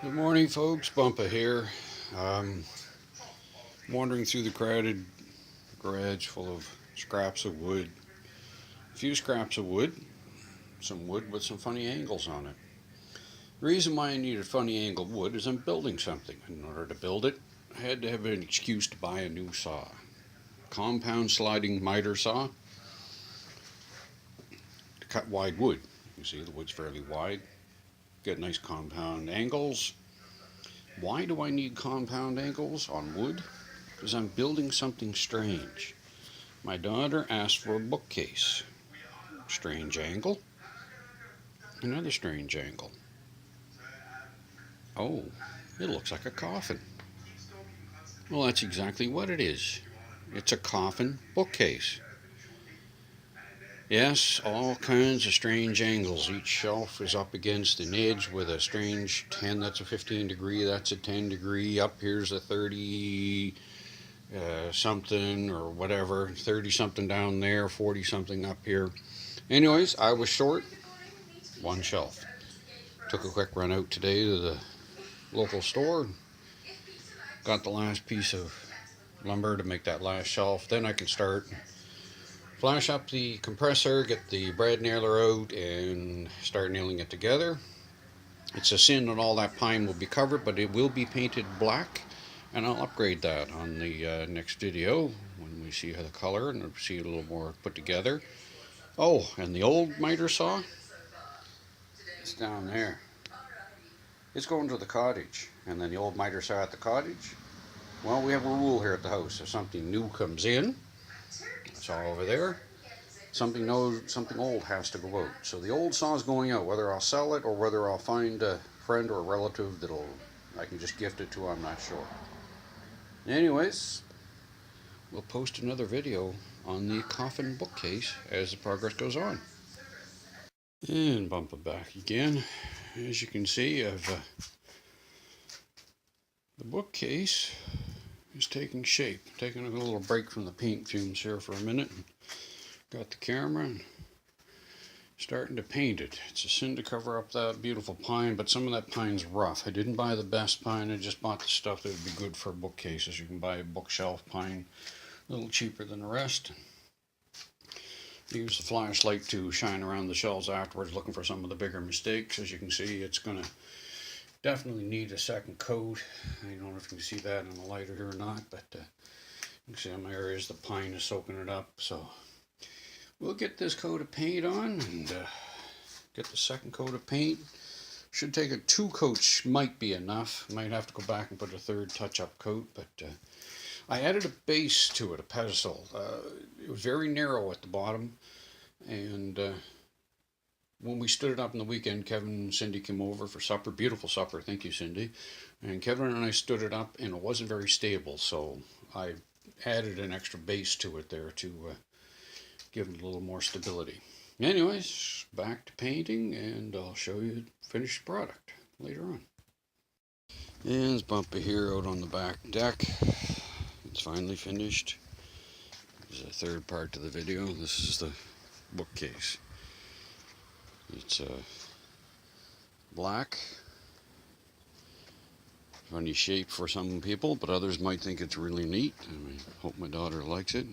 Good morning, folks. Bumpa here. Wandering through the crowded garage full of scraps of wood. A few scraps of wood, some wood with some funny angles on it. The reason why I needed funny angled wood is I'm building something. In order to build it, I had to have an excuse to buy a new saw. Compound sliding miter saw to cut wide wood. You see, the wood's fairly wide. Get nice compound angles. Why do I need compound angles on wood? Because I'm building something strange. My daughter asked for a bookcase. Strange angle. Another strange angle. Oh, it looks like a coffin. Well, that's exactly what it is. It's a coffin bookcase. Yes, all kinds of strange angles. Each shelf is up against an edge with a strange 10, that's a 15 degree, that's a 10 degree, up here's a 30 something or whatever, 30 something down there, 40 something up here. Anyways, I was short one shelf. Took a quick run out today to the local store, got the last piece of lumber to make that last shelf. Then I can start flash up the compressor, get the brad nailer out, and start nailing it together. It's a sin that all that pine will be covered, but it will be painted black, and I'll upgrade that on the next video when we see the color and see it a little more put together. Oh, and the old miter saw, it's down there. It's going to the cottage, and then the old miter saw at the cottage. Well, we have a rule here at the house: if something new comes in, it's all over there. Something old has to go out. So the old saw is going out. Whether I'll sell it or whether I'll find a friend or a relative I can just gift it to, I'm not sure. Anyways, we'll post another video on the coffin bookcase as the progress goes on. And bump it back again. As you can see, the bookcase is taking shape. Taking a little break from the paint fumes here for a minute. Got the camera and starting to paint it. It's a sin to cover up that beautiful pine, but some of that pine's rough. I didn't buy the best pine, I just bought the stuff that would be good for bookcases. You can buy a bookshelf pine a little cheaper than the rest. Use the flashlight to shine around the shelves afterwards, looking for some of the bigger mistakes. As you can see, it's going to definitely need a second coat. I don't know if you can see that in the lighter here or not, but you can see some areas the pine is soaking it up. So we'll get this coat of paint on and get the second coat of paint. Should take a 2 coats, might be enough. Might have to go back and put a third touch-up coat, but I added a base to it, a pedestal. It was very narrow at the bottom, and when we stood it up in the weekend, Kevin and Cindy came over for supper. Beautiful supper, thank you, Cindy. And Kevin and I stood it up, and it wasn't very stable, so I added an extra base to it there to give it a little more stability. Anyways, back to painting, and I'll show you the finished product later on. And it's Bumpa here out on the back deck. It's finally finished. This is the third part to the video. This is the bookcase. It's black. Funny shape for some people, but others might think it's really neat. I hope my daughter likes it.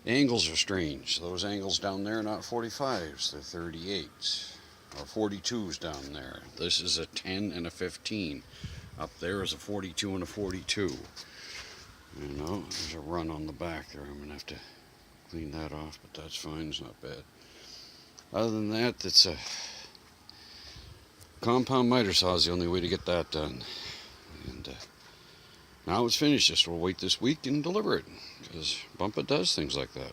Angles are strange. Those angles down there are not 45s, they're 38s. Or 42s down there. This is a 10 and a 15. Up there is a 42 and a 42. You know, there's a run on the back there. I'm going to have to clean that off, but that's fine. It's not bad. Other than that, it's a compound miter saw is the only way to get that done. And now it's finished. Just we'll wait this week and deliver it, because Bumpa does things like that.